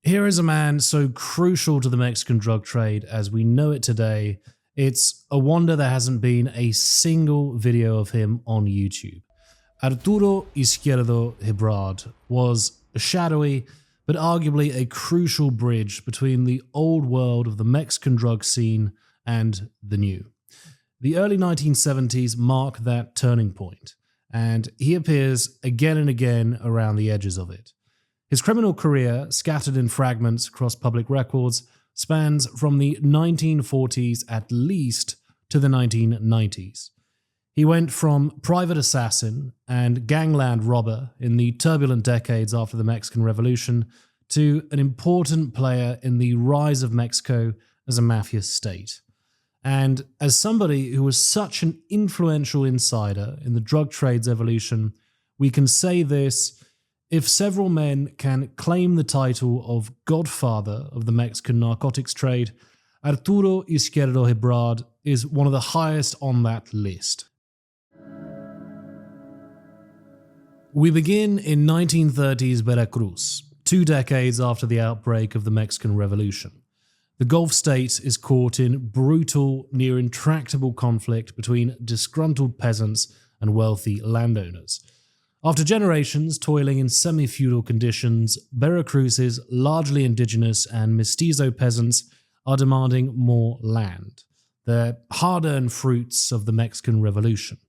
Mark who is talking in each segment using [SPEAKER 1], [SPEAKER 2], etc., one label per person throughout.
[SPEAKER 1] Here is a man so crucial to the Mexican drug trade as we know it today. It's a wonder there hasn't been a single video of him on YouTube. Arturo Izquierdo Hebrard was a shadowy, but arguably a crucial bridge between the old world of the Mexican drug scene and the new. The early 1970s mark that turning point, and he appears again and again around the edges of it. His criminal career, scattered in fragments across public records, spans from the 1940s at least to the 1990s. He went from private assassin and gangland robber in the turbulent decades after the Mexican Revolution to an important player in the rise of Mexico as a mafia state. And as somebody who was such an influential insider in the drug trade's evolution, we can say this: if several men can claim the title of Godfather of the Mexican narcotics trade, Arturo Izquierdo Hebrard is one of the highest on that list. We begin in 1930s Veracruz, 2 decades after the outbreak of the Mexican Revolution. The Gulf state is caught in brutal, near intractable conflict between disgruntled peasants and wealthy landowners. After generations toiling in semi-feudal conditions, Veracruz's largely indigenous and mestizo peasants are demanding more land, the hard-earned fruits of the Mexican Revolution.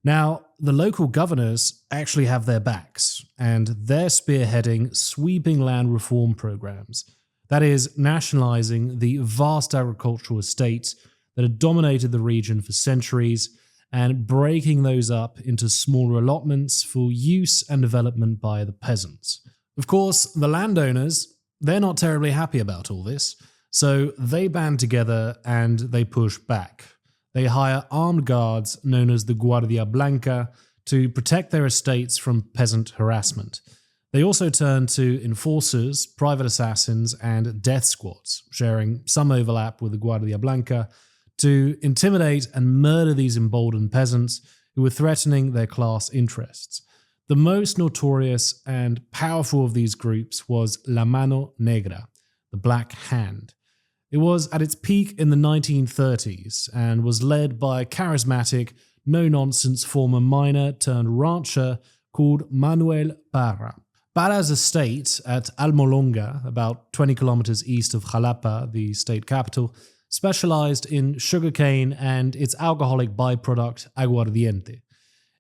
[SPEAKER 1] Now, the local governors actually have their backs, and they're spearheading sweeping land reform programs. That is, nationalizing the vast agricultural estates that had dominated the region for centuries and breaking those up into smaller allotments for use and development by the peasants. Of course, the landowners, they're not terribly happy about all this, so they band together and they push back. They hire armed guards known as the Guardia Blanca to protect their estates from peasant harassment. They also turn to enforcers, private assassins, and death squads, sharing some overlap with the Guardia Blanca, to intimidate and murder these emboldened peasants who were threatening their class interests. The most notorious and powerful of these groups was La Mano Negra, the Black Hand. It was at its peak in the 1930s and was led by a charismatic, no-nonsense former miner turned rancher called Manuel Parra. Parra's estate at Almolonga, about 20 kilometers east of Jalapa, the state capital, specialized in sugarcane and its alcoholic byproduct, aguardiente.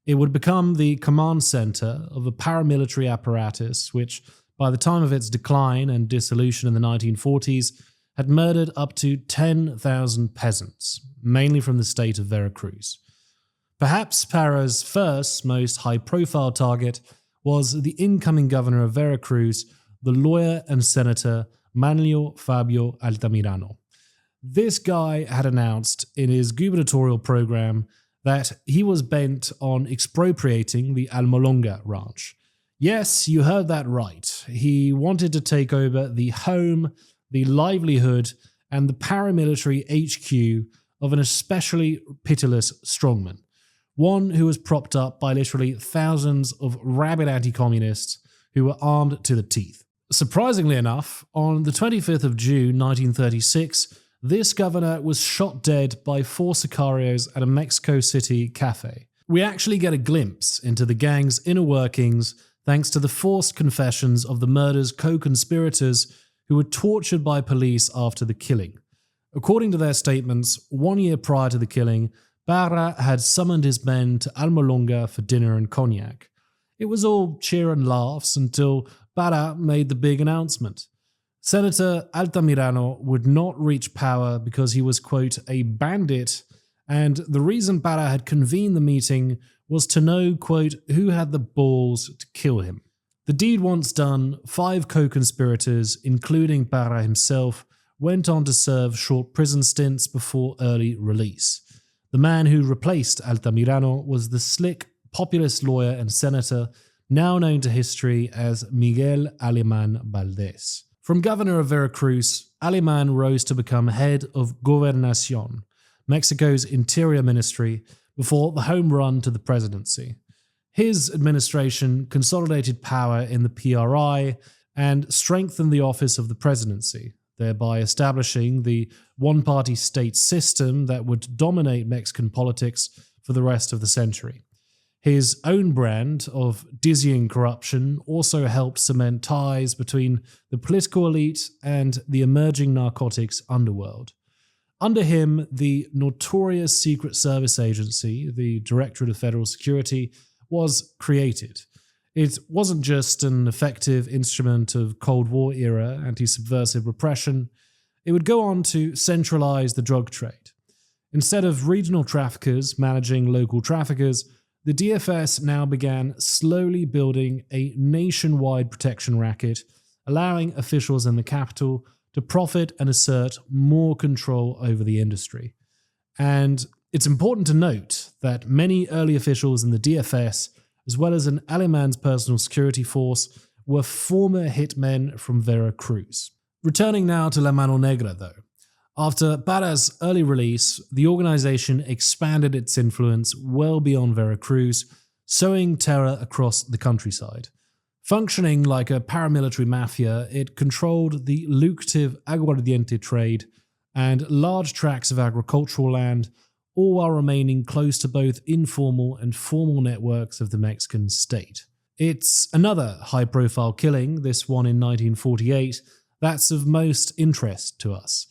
[SPEAKER 1] It would become the command center of a paramilitary apparatus which, by the time of its decline and dissolution in the 1940s, had murdered up to 10,000 peasants, mainly from the state of Veracruz. Perhaps Parra's first, most high-profile target was the incoming governor of Veracruz, the lawyer and senator Manlio Fabio Altamirano. This guy had announced in his gubernatorial program that he was bent on expropriating the Almolonga ranch. Yes, you heard that right. He wanted to take over the home, the livelihood, and the paramilitary HQ of an especially pitiless strongman. One who was propped up by literally thousands of rabid anti-communists who were armed to the teeth. Surprisingly enough, on the 25th of June 1936, this governor was shot dead by 4 sicarios at a Mexico City cafe. We actually get a glimpse into the gang's inner workings thanks to the forced confessions of the murder's co-conspirators who were tortured by police after the killing. According to their statements, 1 year prior to the killing, Parra had summoned his men to Almolonga for dinner and cognac. It was all cheer and laughs until Parra made the big announcement. Senator Altamirano would not reach power because he was, quote, a bandit, and the reason Parra had convened the meeting was to know, quote, who had the balls to kill him. The deed once done, 5 co-conspirators, including Parra himself, went on to serve short prison stints before early release. The man who replaced Altamirano was the slick, populist lawyer and senator, now known to history as Miguel Alemán Valdés. From governor of Veracruz, Alemán rose to become head of Gobernación, Mexico's interior ministry, before the home run to the presidency. His administration consolidated power in the PRI and strengthened the office of the presidency, thereby establishing the one-party state system that would dominate Mexican politics for the rest of the century. His own brand of dizzying corruption also helped cement ties between the political elite and the emerging narcotics underworld. Under him, the notorious Secret Service Agency, the Directorate of Federal Security, was created. It wasn't just an effective instrument of Cold War-era anti-subversive repression. It would go on to centralize the drug trade. Instead of regional traffickers managing local traffickers, the DFS now began slowly building a nationwide protection racket, allowing officials in the capital to profit and assert more control over the industry. And it's important to note that many early officials in the DFS, as well as in Aleman's personal security force, were former hitmen from Veracruz. Returning now to La Mano Negra, though. After Parra's early release, the organization expanded its influence well beyond Veracruz, sowing terror across the countryside. Functioning like a paramilitary mafia, it controlled the lucrative aguardiente trade and large tracts of agricultural land, all while remaining close to both informal and formal networks of the Mexican state. It's another high-profile killing, this one in 1948, that's of most interest to us.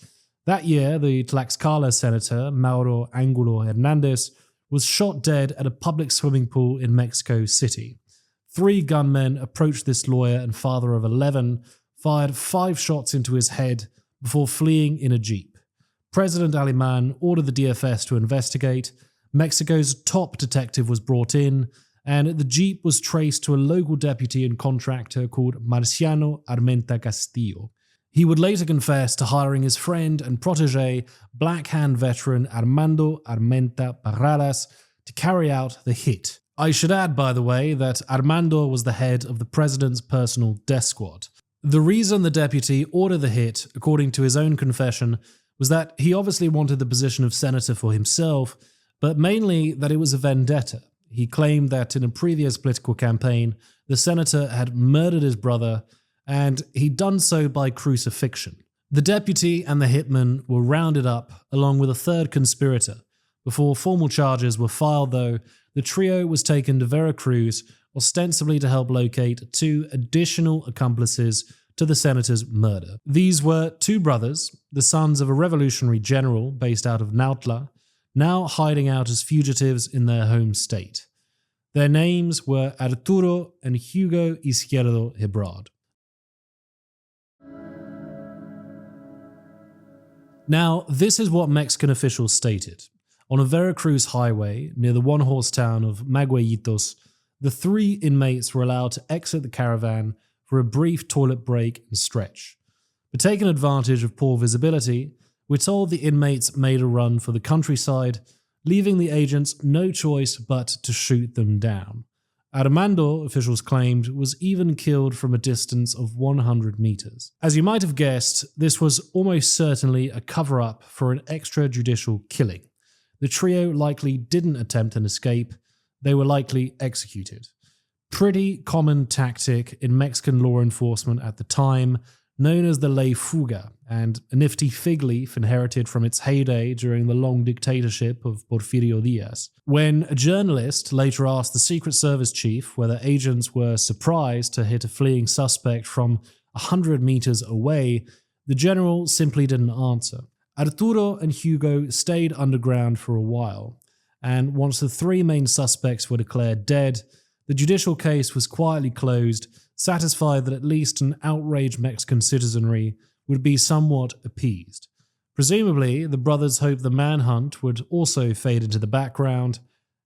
[SPEAKER 1] That year, the Tlaxcala senator, Mauro Angulo Hernandez, was shot dead at a public swimming pool in Mexico City. 3 gunmen approached this lawyer and father of 11, fired 5 shots into his head before fleeing in a jeep. President Alemán ordered the DFS to investigate, Mexico's top detective was brought in, and the jeep was traced to a local deputy and contractor called Marciano Armenta Castillo. He would later confess to hiring his friend and protégé, Black Hand veteran Armando Armenta Parradas, to carry out the hit. I should add, by the way, that Armando was the head of the president's personal death squad. The reason the deputy ordered the hit, according to his own confession, was that he obviously wanted the position of senator for himself, but mainly that it was a vendetta. He claimed that in a previous political campaign, the senator had murdered his brother, and he'd done so by crucifixion. The deputy and the hitman were rounded up, along with a third conspirator. Before formal charges were filed, though, the trio was taken to Veracruz, ostensibly to help locate 2 additional accomplices to the senator's murder. These were 2 brothers, the sons of a revolutionary general based out of Nautla, now hiding out as fugitives in their home state. Their names were Arturo and Hugo Izquierdo Hebrard. Now, this is what Mexican officials stated. On a Veracruz highway near the one-horse town of Magueyitos, the 3 inmates were allowed to exit the caravan for a brief toilet break and stretch. But taking advantage of poor visibility, we're told the inmates made a run for the countryside, leaving the agents no choice but to shoot them down. Armando, officials claimed, was even killed from a distance of 100 meters. As you might have guessed, this was almost certainly a cover-up for an extrajudicial killing. The trio likely didn't attempt an escape, they were likely executed. Pretty common tactic in Mexican law enforcement at the time, known as the ley fuga, and a nifty fig leaf inherited from its heyday during the long dictatorship of Porfirio Diaz. When a journalist later asked the Secret Service chief whether agents were surprised to hit a fleeing suspect from 100 meters away, the general simply didn't answer. Arturo and Hugo stayed underground for a while, and once the 3 main suspects were declared dead, the judicial case was quietly closed, satisfied that at least an outraged Mexican citizenry would be somewhat appeased. Presumably, the brothers hoped the manhunt would also fade into the background.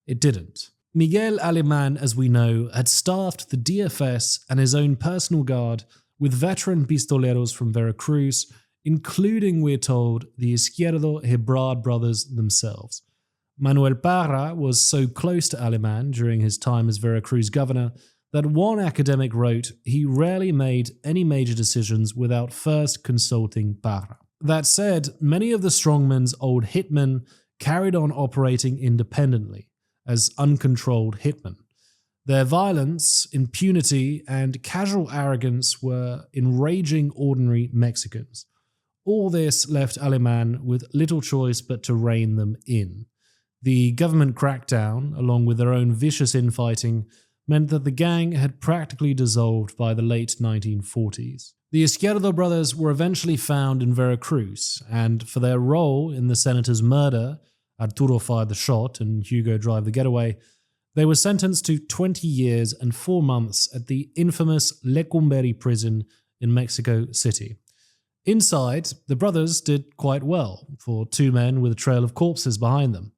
[SPEAKER 1] It didn't. Miguel Alemán, as we know, had staffed the DFS and his own personal guard with veteran pistoleros from Veracruz, including, we're told, the Izquierdo Hebrard brothers themselves. Manuel Parra was so close to Alemán during his time as Veracruz governor that one academic wrote he rarely made any major decisions without first consulting Parra. That said, many of the strongman's old hitmen carried on operating independently, as uncontrolled hitmen. Their violence, impunity, and casual arrogance were enraging ordinary Mexicans. All this left Alemán with little choice but to rein them in. The government crackdown, along with their own vicious infighting, meant that the gang had practically dissolved by the late 1940s. The Izquierdo brothers were eventually found in Veracruz, and for their role in the senator's murder, Arturo fired the shot and Hugo drive the getaway, they were sentenced to 20 years and 4 months at the infamous Lecumberri prison in Mexico City. Inside, the brothers did quite well, for two men with a trail of corpses behind them.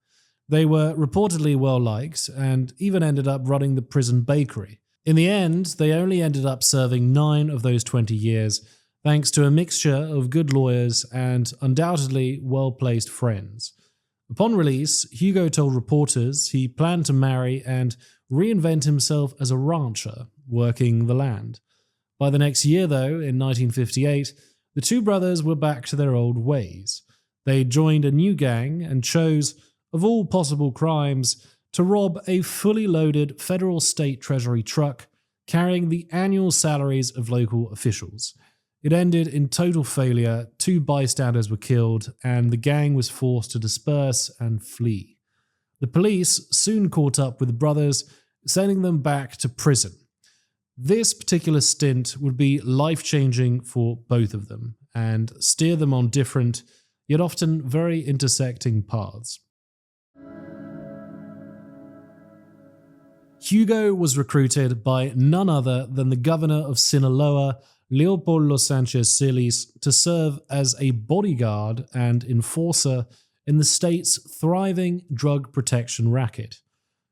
[SPEAKER 1] They were reportedly well-liked and even ended up running the prison bakery. In the end, they only ended up serving 9 of those 20 years, thanks to a mixture of good lawyers and undoubtedly well-placed friends. Upon release, Hugo told reporters he planned to marry and reinvent himself as a rancher, working the land. By the next year, though, in 1958, the two brothers were back to their old ways. They joined a new gang and chose, of all possible crimes, to rob a fully loaded federal state treasury truck carrying the annual salaries of local officials. It ended in total failure, 2 bystanders were killed, and the gang was forced to disperse and flee. The police soon caught up with the brothers, sending them back to prison. This particular stint would be life-changing for both of them, and steer them on different, yet often very intersecting paths. Hugo was recruited by none other than the governor of Sinaloa, Leopoldo Sanchez Celis, to serve as a bodyguard and enforcer in the state's thriving drug protection racket.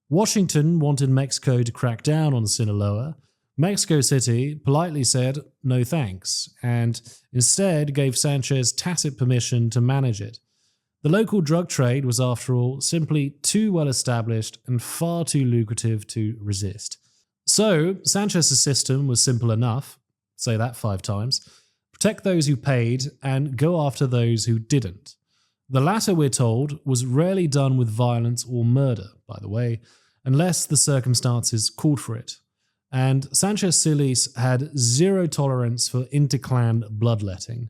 [SPEAKER 1] Washington wanted Mexico to crack down on Sinaloa. Mexico City politely said no thanks, and instead gave Sanchez tacit permission to manage it. The local drug trade was, after all, simply too well established and far too lucrative to resist. So, Sanchez's system was simple enough. Say that 5 times. Protect those who paid and go after those who didn't. The latter, we're told, was rarely done with violence or murder, by the way, unless the circumstances called for it. And Sanchez Celis had zero tolerance for interclan bloodletting.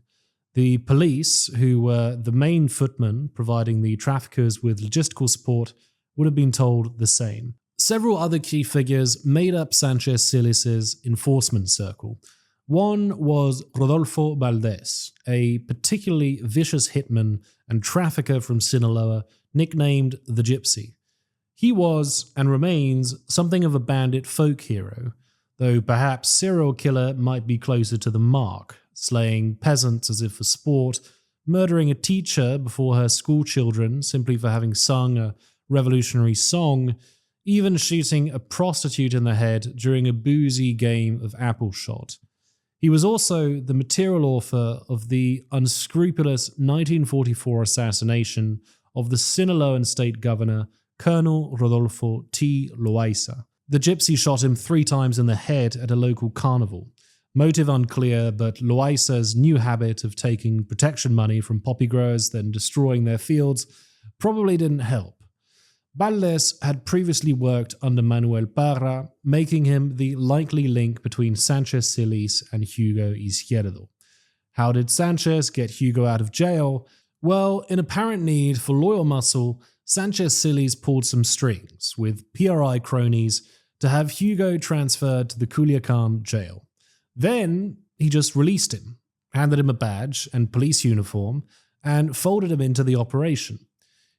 [SPEAKER 1] The police, who were the main footmen providing the traffickers with logistical support, would have been told the same. Several other key figures made up Sanchez Celis's enforcement circle. One was Rodolfo Valdez, a particularly vicious hitman and trafficker from Sinaloa, nicknamed the Gypsy. He was, and remains, something of a bandit folk hero, though perhaps serial killer might be closer to the mark, slaying peasants as if for sport, murdering a teacher before her school children simply for having sung a revolutionary song, even shooting a prostitute in the head during a boozy game of apple shot. He was also the material author of the unscrupulous 1944 assassination of the Sinaloan state governor, Colonel Rodolfo T. Loaiza. The Gypsy shot him 3 times in the head at a local carnival. Motive unclear, but Loaiza's new habit of taking protection money from poppy growers, then destroying their fields, probably didn't help. Valdez had previously worked under Manuel Parra, making him the likely link between Sanchez Celis and Hugo Izquierdo. How did Sanchez get Hugo out of jail? Well, in apparent need for loyal muscle, Sanchez Celis pulled some strings with PRI cronies to have Hugo transferred to the Culiacan jail. Then he just released him, handed him a badge and police uniform, and folded him into the operation.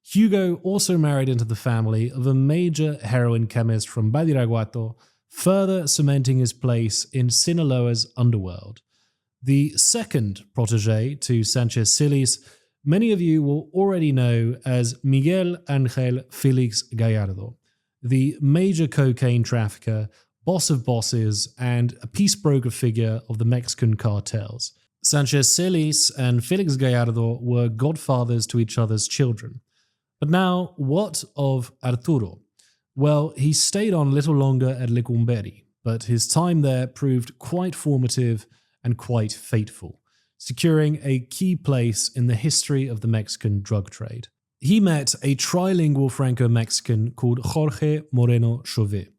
[SPEAKER 1] Hugo also married into the family of a major heroin chemist from Badiraguato, further cementing his place in Sinaloa's underworld. The second protege to Sanchez Celis, many of you will already know as Miguel Ángel Félix Gallardo, the major cocaine trafficker, boss of bosses, and a peace broker figure of the Mexican cartels. Sanchez Celis and Félix Gallardo were godfathers to each other's children. But now, what of Arturo? Well, he stayed on little longer at Lecumberri, but his time there proved quite formative and quite fateful, securing a key place in the history of the Mexican drug trade. He met a trilingual Franco-Mexican called Jorge Moreno Chauvet.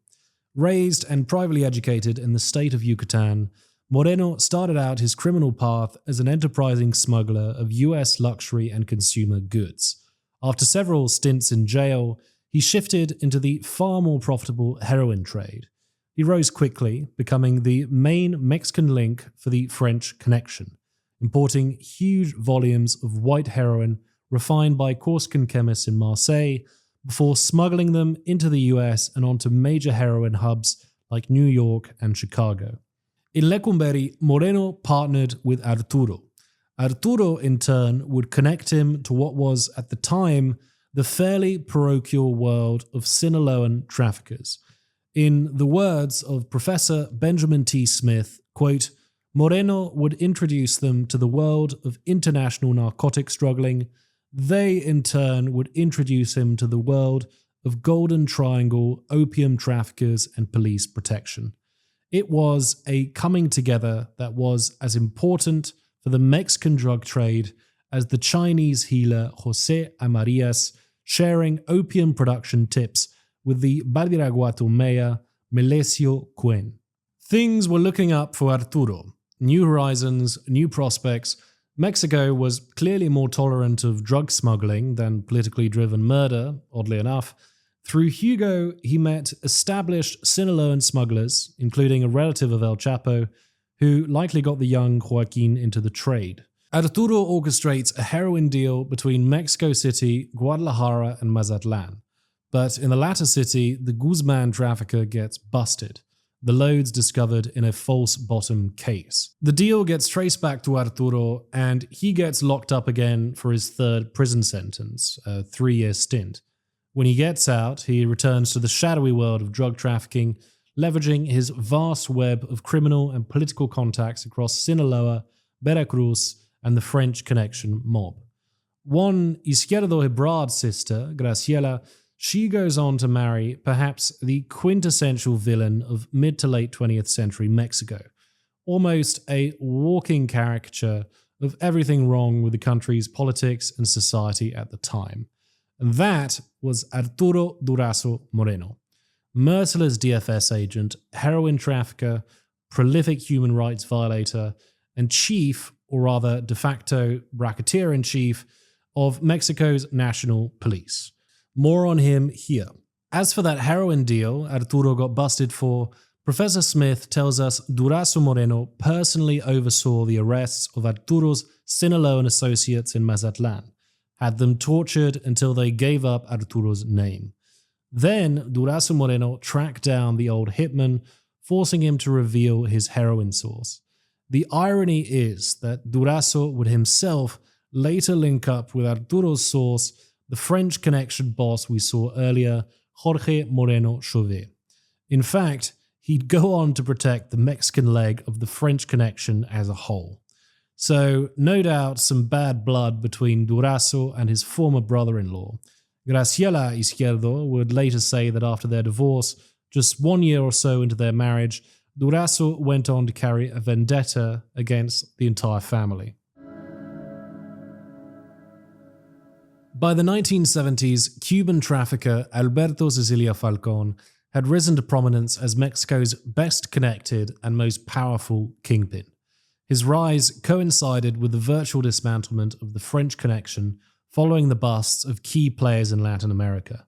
[SPEAKER 1] Raised and privately educated in the state of Yucatan, Moreno started out his criminal path as an enterprising smuggler of US luxury and consumer goods. After several stints in jail, he shifted into the far more profitable heroin trade. He rose quickly, becoming the main Mexican link for the French connection, importing huge volumes of white heroin refined by Corsican chemists in Marseille before smuggling them into the US and onto major heroin hubs like New York and Chicago. In Lecumberri, Moreno partnered with Arturo. Arturo, in turn, would connect him to what was, at the time, the fairly parochial world of Sinaloan traffickers. In the words of Professor Benjamin T. Smith, quote, Moreno would introduce them to the world of international narcotics smuggling. They, in turn, would introduce him to the world of Golden Triangle, opium traffickers, and police protection. It was a coming together that was as important for the Mexican drug trade as the Chinese healer José Amarillas sharing opium production tips with the Badiraguato mayor Melesio Cuen. Things were looking up for Arturo. New horizons, new prospects. Mexico was clearly more tolerant of drug smuggling than politically driven murder, oddly enough. Through Hugo, he met established Sinaloan smugglers, including a relative of El Chapo, who likely got the young Joaquin into the trade. Arturo orchestrates a heroin deal between Mexico City, Guadalajara, and Mazatlan. But in the latter city, the Guzman trafficker gets busted. The loads discovered in a false bottom case. The deal gets traced back to Arturo, and he gets locked up again for his third prison sentence, a 3-year stint. When he gets out, he returns to the shadowy world of drug trafficking, leveraging his vast web of criminal and political contacts across Sinaloa, Veracruz, and the French Connection mob. One Izquierdo Hebrard's sister, Graciela, she goes on to marry perhaps the quintessential villain of mid to late 20th century Mexico, almost a walking caricature of everything wrong with the country's politics and society at the time. And that was Arturo Durazo Moreno, merciless DFS agent, heroin trafficker, prolific human rights violator, and chief, or rather de facto bracketeer-in-chief, of Mexico's national police. More on him here. As for that heroin deal Arturo got busted for, Professor Smith tells us Durazo Moreno personally oversaw the arrests of Arturo's Sinaloan associates in Mazatlan, had them tortured until they gave up Arturo's name. Then Durazo Moreno tracked down the old hitman, forcing him to reveal his heroin source. The irony is that Durazo would himself later link up with Arturo's source, the French Connection boss we saw earlier, Jorge Moreno Chauvet. In fact, he'd go on to protect the Mexican leg of the French Connection as a whole. So, no doubt some bad blood between Durazo and his former brother-in-law. Graciela Izquierdo would later say that after their divorce, just 1 year or so into their marriage, Durazo went on to carry a vendetta against the entire family. By the 1970s, Cuban trafficker Alberto Cecilia Falcón had risen to prominence as Mexico's best connected and most powerful kingpin. His rise coincided with the virtual dismantlement of the French Connection following the busts of key players in Latin America.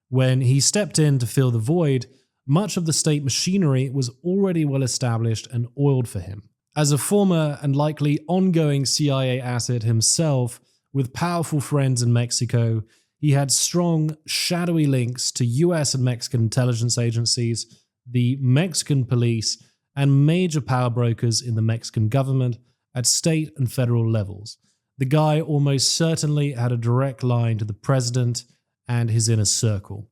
[SPEAKER 1] When he stepped in to fill the void, much of the state machinery was already well established and oiled for him. As a former and likely ongoing CIA asset himself, with powerful friends in Mexico, he had strong, shadowy links to US and Mexican intelligence agencies, the Mexican police, and major power brokers in the Mexican government at state and federal levels. The guy almost certainly had a direct line to the president and his inner circle.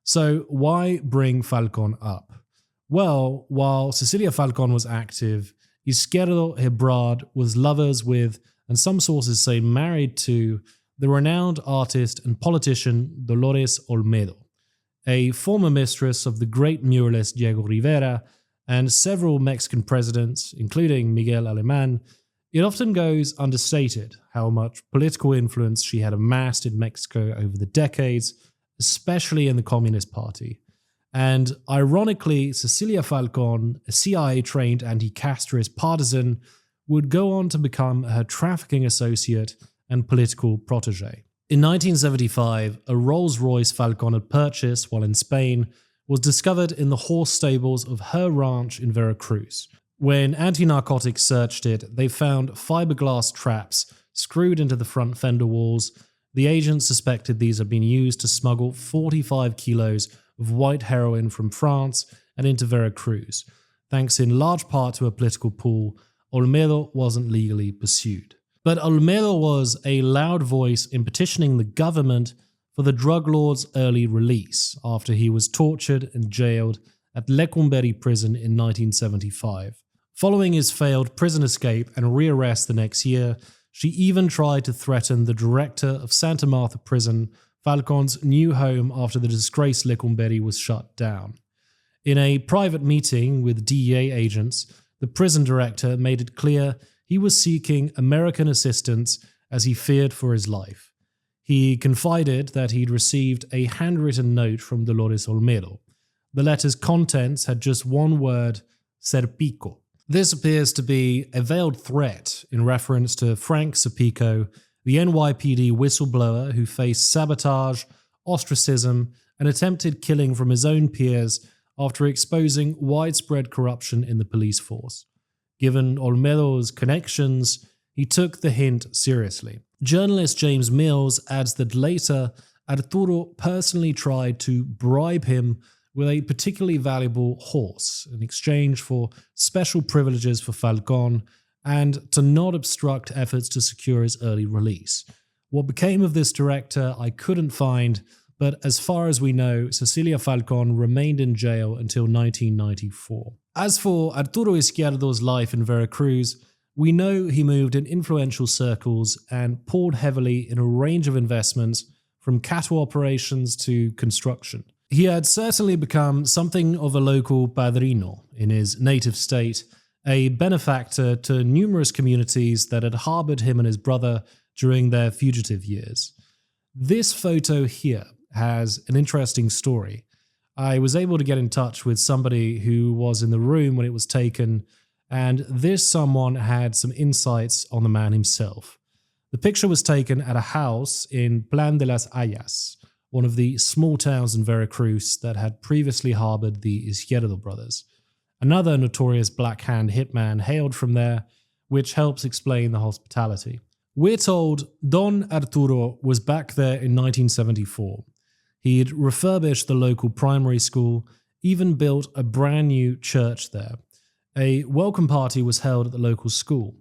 [SPEAKER 1] So why bring Falcón up? Well, while Cecilia Falcón was active, Izquierdo Hebrard was lovers with, and some sources say married to, the renowned artist and politician Dolores Olmedo, a former mistress of the great muralist Diego Rivera and several Mexican presidents, including Miguel Alemán. It often goes understated how much political influence she had amassed in Mexico over the decades, especially in the Communist Party. And ironically, Cecilia Falcón, a CIA-trained anti-castrist partisan, would go on to become her trafficking associate and political protege. In 1975, a Rolls-Royce Falcón had purchased while in Spain was discovered in the horse stables of her ranch in Veracruz. When anti-narcotics searched it, they found fiberglass traps screwed into the front fender walls. The agents suspected these had been used to smuggle 45 kilos of white heroin from France and into Veracruz. Thanks in large part to a political pull, Olmedo wasn't legally pursued. But Olmedo was a loud voice in petitioning the government for the drug lord's early release after he was tortured and jailed at Lecumberri prison in 1975. Following his failed prison escape and rearrest the next year, she even tried to threaten the director of Santa Marta prison, Falcón's new home after the disgraced Lecumberri was shut down. In a private meeting with DEA agents, the prison director made it clear he was seeking American assistance as he feared for his life. He confided that he'd received a handwritten note from Dolores Olmedo. The letter's contents had just one word, Serpico. This appears to be a veiled threat in reference to Frank Serpico, the NYPD whistleblower who faced sabotage, ostracism, and attempted killing from his own peers after exposing widespread corruption in the police force. Given Olmedo's connections, he took the hint seriously. Journalist James Mills adds that later, Arturo personally tried to bribe him with a particularly valuable horse in exchange for special privileges for Falcón and to not obstruct efforts to secure his early release. What became of this director I couldn't find, but as far as we know, Cecilia Falcón remained in jail until 1994. As for Arturo Izquierdo's life in Veracruz, we know he moved in influential circles and poured heavily in a range of investments from cattle operations to construction. He had certainly become something of a local padrino in his native state, a benefactor to numerous communities that had harbored him and his brother during their fugitive years. This photo here has an interesting story. I was able to get in touch with somebody who was in the room when it was taken, and this someone had some insights on the man himself. The picture was taken at a house in Plan de las Hayas, one of the small towns in Veracruz that had previously harbored the Izquierdo brothers. Another notorious Black Hand hitman hailed from there, which helps explain the hospitality. We're told Don Arturo was back there in 1974. He'd refurbished the local primary school, even built a brand new church there. A welcome party was held at the local school.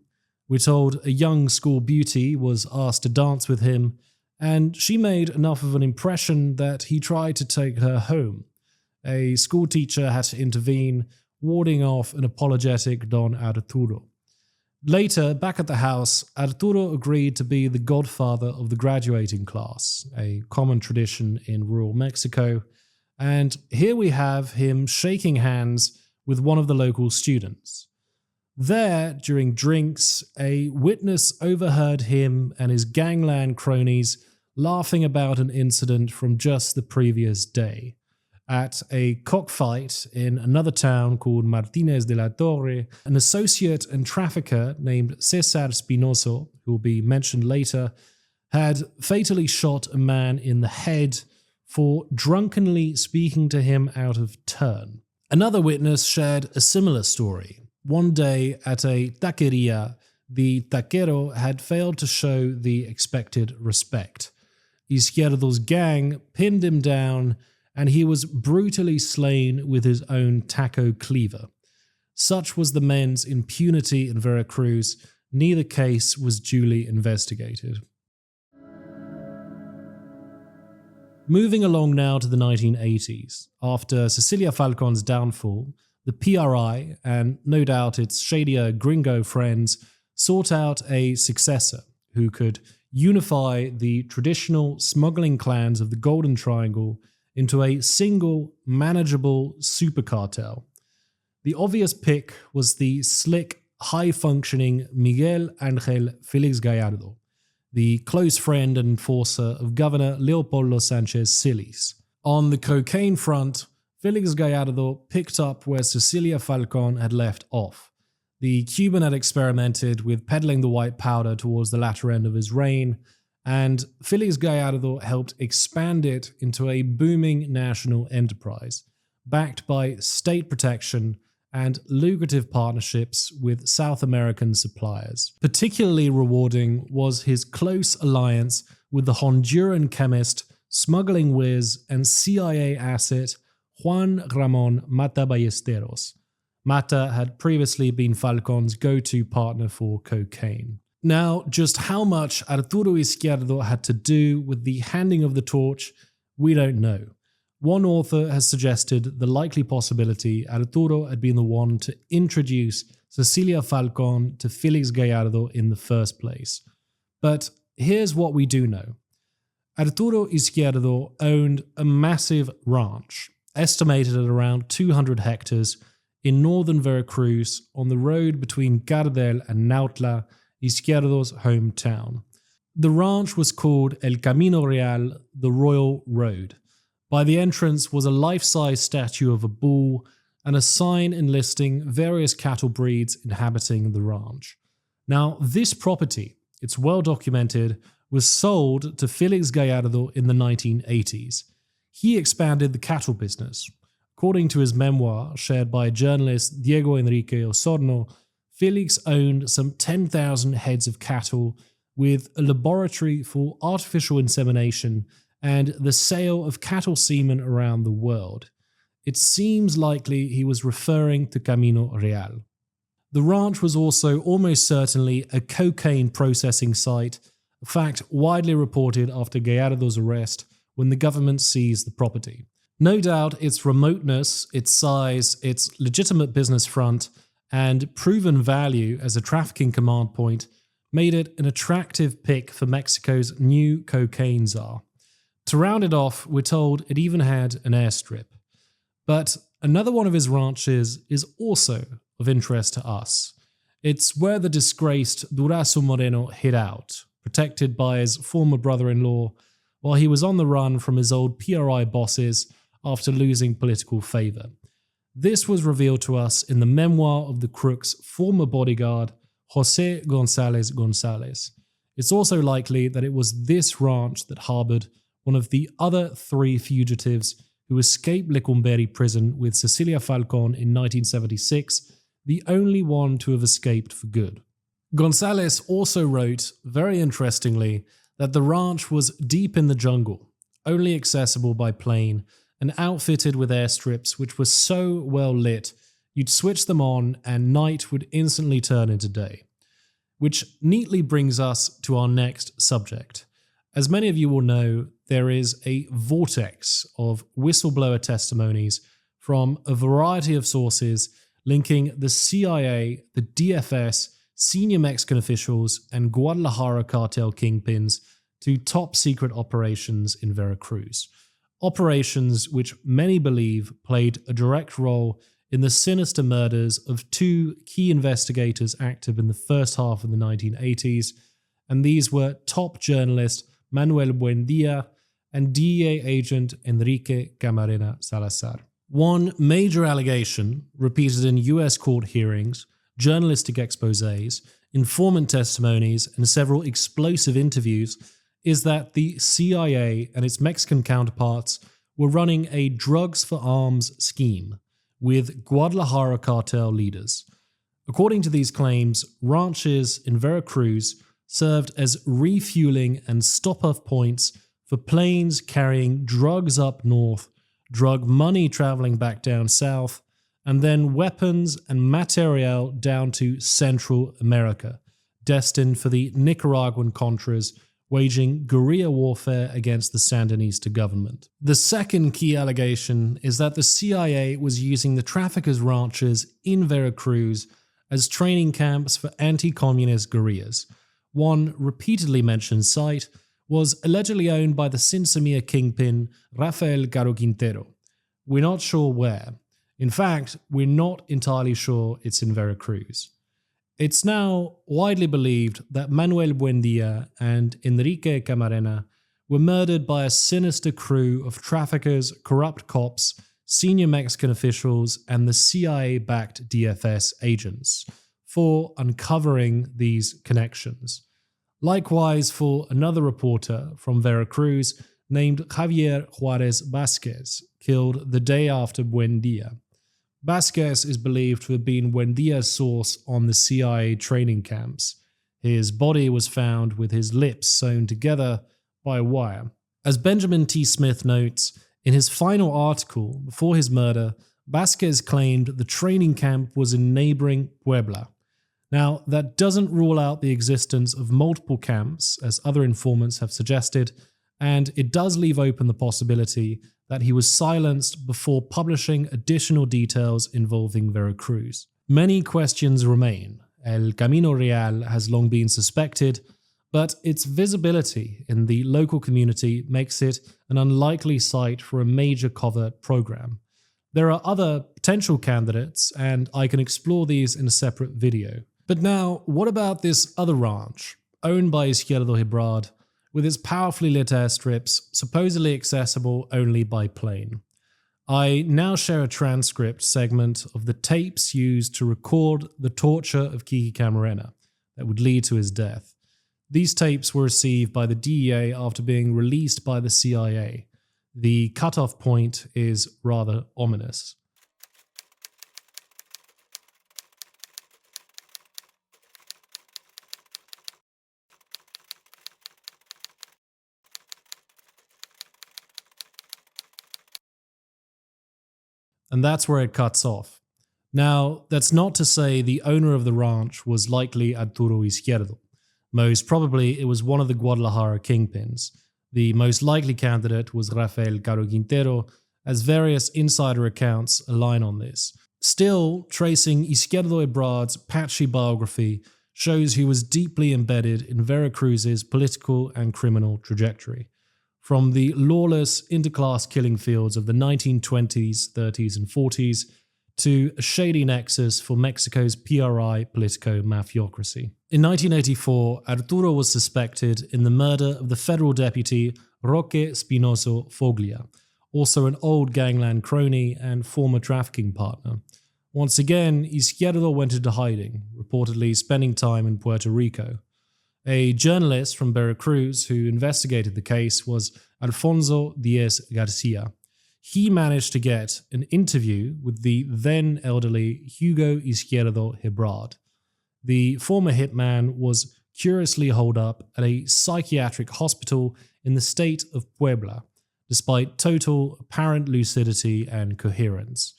[SPEAKER 1] We're told a young school beauty was asked to dance with him, and she made enough of an impression that he tried to take her home. A school teacher had to intervene, warding off an apologetic Don Arturo. Later, back at the house, Arturo agreed to be the godfather of the graduating class, a common tradition in rural Mexico, and here we have him shaking hands with one of the local students. There, during drinks, a witness overheard him and his gangland cronies laughing about an incident from just the previous day. At a cockfight in another town called Martínez de la Torre, an associate and trafficker named César Spinoso, who will be mentioned later, had fatally shot a man in the head for drunkenly speaking to him out of turn. Another witness shared a similar story. One day at a taqueria, the taquero had failed to show the expected respect. Izquierdo's gang pinned him down, and he was brutally slain with his own taco cleaver. Such was the men's impunity in Veracruz, neither case was duly investigated. Moving along now to the 1980s, after Cecilia Falcón's downfall, the PRI, and no doubt its shadier gringo friends, sought out a successor who could unify the traditional smuggling clans of the Golden Triangle into a single, manageable super cartel. The obvious pick was the slick, high-functioning Miguel Ángel Félix Gallardo, the close friend and enforcer of Governor Leopoldo Sánchez Silis. On the cocaine front, Félix Gallardo picked up where Sicilia Falcón had left off. The Cuban had experimented with peddling the white powder towards the latter end of his reign, and Félix Gallardo helped expand it into a booming national enterprise, backed by state protection and lucrative partnerships with South American suppliers. Particularly rewarding was his close alliance with the Honduran chemist, smuggling whiz, and CIA asset Juan Ramón Mata Ballesteros. Mata had previously been Falcón's go-to partner for cocaine. Now, just how much Arturo Izquierdo had to do with the handing of the torch, we don't know. One author has suggested the likely possibility Arturo had been the one to introduce Sicilia Falcón to Félix Gallardo in the first place. But here's what we do know. Arturo Izquierdo owned a massive ranch, estimated at around 200 hectares, in northern Veracruz on the road between Cartel and Nautla, Izquierdo's hometown. The ranch was called El Camino Real, the Royal Road. By the entrance was a life-size statue of a bull and a sign enlisting various cattle breeds inhabiting the ranch. Now, this property, it's well documented, was sold to Félix Gallardo in the 1980s. He expanded the cattle business. According to his memoir, shared by journalist Diego Enrique Osorno, Félix owned some 10,000 heads of cattle with a laboratory for artificial insemination and the sale of cattle semen around the world. It seems likely he was referring to Camino Real. The ranch was also almost certainly a cocaine processing site, a fact widely reported after Gallardo's arrest when the government seized the property. No doubt its remoteness, its size, its legitimate business front, and proven value as a trafficking command point made it an attractive pick for Mexico's new cocaine czar. To round it off, we're told it even had an airstrip. But another one of his ranches is also of interest to us. It's where the disgraced Durazo Moreno hid out, protected by his former brother-in-law, while he was on the run from his old PRI bosses after losing political favour. This was revealed to us in the memoir of the crook's former bodyguard, José González González. It's also likely that it was this ranch that harboured one of the other three fugitives who escaped Lecumberri prison with Sicilia Falcón in 1976, the only one to have escaped for good. González also wrote, very interestingly, that the ranch was deep in the jungle, only accessible by plane, and outfitted with airstrips which were so well lit you'd switch them on and night would instantly turn into day. Which neatly brings us to our next subject. As many of you will know, there is a vortex of whistleblower testimonies from a variety of sources linking the CIA, the DFS, senior Mexican officials, and Guadalajara cartel kingpins to top-secret operations in Veracruz. Operations which many believe played a direct role in the sinister murders of two key investigators active in the first half of the 1980s, and these were top journalist Manuel Buendia and DEA agent Enrique Camarena Salazar. One major allegation, repeated in US court hearings, journalistic exposés, informant testimonies, and several explosive interviews, is that the CIA and its Mexican counterparts were running a drugs for arms scheme with Guadalajara cartel leaders. According to these claims, ranches in Veracruz served as refueling and stop-off points for planes carrying drugs up north, drug money traveling back down south, and then weapons and materiel down to Central America, destined for the Nicaraguan Contras waging guerrilla warfare against the Sandinista government. The second key allegation is that the CIA was using the traffickers' ranches in Veracruz as training camps for anti-communist guerrillas. One repeatedly mentioned site was allegedly owned by the Sinsemilla kingpin Rafael Caro Quintero. We're not sure where. In fact, we're not entirely sure it's in Veracruz. It's now widely believed that Manuel Buendia and Enrique Camarena were murdered by a sinister crew of traffickers, corrupt cops, senior Mexican officials, and the CIA-backed DFS agents for uncovering these connections. Likewise for another reporter from Veracruz named Javier Juarez Vázquez, killed the day after Buendia. Vázquez is believed to have been Buendia's source on the CIA training camps. His body was found with his lips sewn together by a wire. As Benjamin T. Smith notes, in his final article before his murder, Vázquez claimed the training camp was in neighboring Puebla. Now, that doesn't rule out the existence of multiple camps, as other informants have suggested, and it does leave open the possibility that he was silenced before publishing additional details involving Veracruz. Many questions remain. El Camino Real has long been suspected, but its visibility in the local community makes it an unlikely site for a major covert program. There are other potential candidates, and I can explore these in a separate video. But now, what about this other ranch, owned by Izquierdo Hebrard, with its powerfully lit airstrips, supposedly accessible only by plane? I now share a transcript segment of the tapes used to record the torture of Kiki Camarena that would lead to his death. These tapes were received by the DEA after being released by the CIA. The cutoff point is rather ominous. And that's where it cuts off. Now, that's not to say the owner of the ranch was likely Arturo Izquierdo. Most probably, it was one of the Guadalajara kingpins. The most likely candidate was Rafael Caro Quintero, as various insider accounts align on this. Still, tracing Izquierdo Hebrard's patchy biography shows he was deeply embedded in Veracruz's political and criminal trajectory. From the lawless interclass killing fields of the 1920s, 30s, and 40s to a shady nexus for Mexico's PRI-Politico mafiocracy. In 1984, Arturo was suspected in the murder of the federal deputy Roque Espinoso Foglia, also an old gangland crony and former trafficking partner. Once again, Izquierdo went into hiding, reportedly spending time in Puerto Rico. A journalist from Veracruz who investigated the case was Alfonso Diaz Garcia. He managed to get an interview with the then elderly Hugo Izquierdo Hebrard. The former hitman was curiously holed up at a psychiatric hospital in the state of Puebla, despite total apparent lucidity and coherence.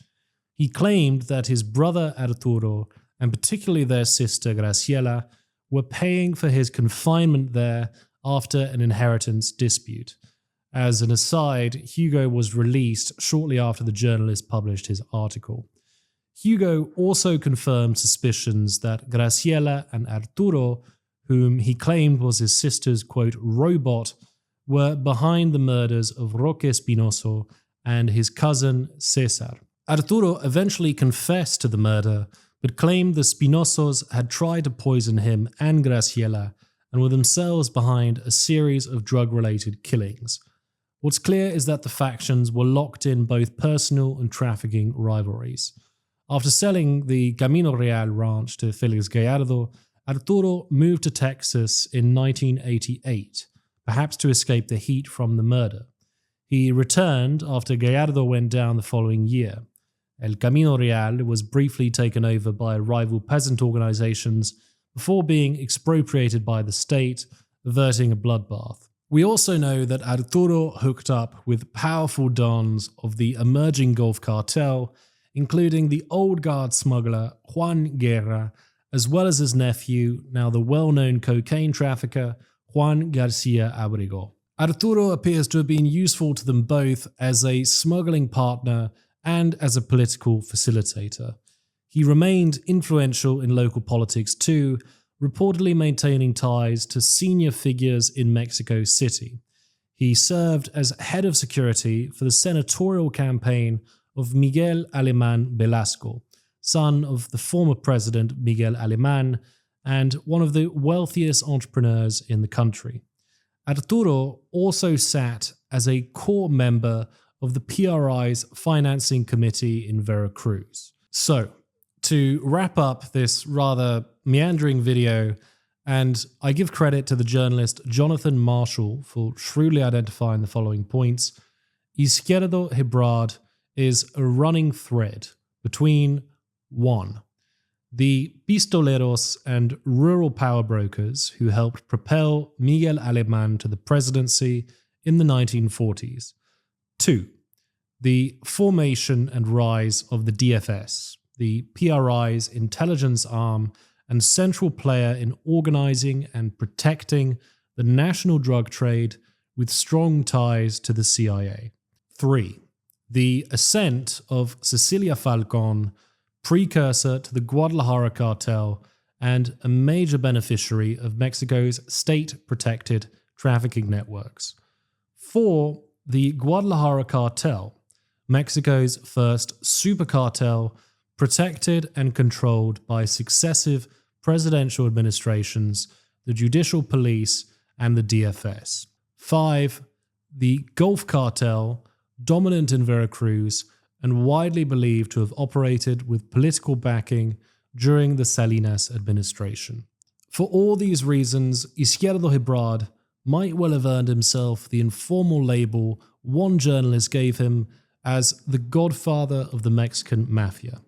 [SPEAKER 1] He claimed that his brother Arturo, and particularly their sister Graciela, were paying for his confinement there after an inheritance dispute. As an aside, Hugo was released shortly after the journalist published his article. Hugo also confirmed suspicions that Graciela and Arturo, whom he claimed was his sister's, quote, robot, were behind the murders of Roque Espinoso and his cousin Cesar. Arturo eventually confessed to the murder, but claimed the Spinosos had tried to poison him and Graciela and were themselves behind a series of drug-related killings. What's clear is that the factions were locked in both personal and trafficking rivalries. After selling the Camino Real ranch to Félix Gallardo, Arturo moved to Texas in 1988, perhaps to escape the heat from the murder. He returned after Gallardo went down the following year. El Camino Real was briefly taken over by rival peasant organizations before being expropriated by the state, averting a bloodbath. We also know that Arturo hooked up with powerful dons of the emerging Gulf Cartel, including the old guard smuggler Juan Guerra, as well as his nephew, now the well-known cocaine trafficker Juan García Abregón. Arturo appears to have been useful to them both as a smuggling partner and as a political facilitator. He remained influential in local politics too, reportedly maintaining ties to senior figures in Mexico City. He served as head of security for the senatorial campaign of Miguel Alemán Velasco, son of the former president Miguel Alemán and one of the wealthiest entrepreneurs in the country. Arturo also sat as a core member of the PRI's financing committee in Veracruz. So, to wrap up this rather meandering video, and I give credit to the journalist Jonathan Marshall for shrewdly identifying the following points, Izquierdo Hebrard is a running thread between 1. The pistoleros and rural power brokers who helped propel Miguel Alemán to the presidency in the 1940s. 2. The formation and rise of the DFS, the PRI's intelligence arm and central player in organizing and protecting the national drug trade with strong ties to the CIA. 3. The ascent of Sicilia Falcón, precursor to the Guadalajara cartel and a major beneficiary of Mexico's state-protected trafficking networks. 4. The Guadalajara cartel, Mexico's first super cartel, protected and controlled by successive presidential administrations, the judicial police, and the DFS. 5. The Gulf cartel, dominant in Veracruz, and widely believed to have operated with political backing during the Salinas administration. For all these reasons, Izquierdo Hebrard might well have earned himself the informal label one journalist gave him as the Godfather of the Mexican Mafia.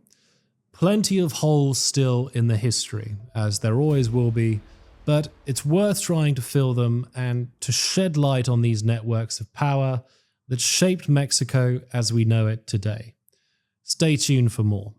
[SPEAKER 1] Plenty of holes still in the history, as there always will be, but it's worth trying to fill them and to shed light on these networks of power that shaped Mexico as we know it today. Stay tuned for more.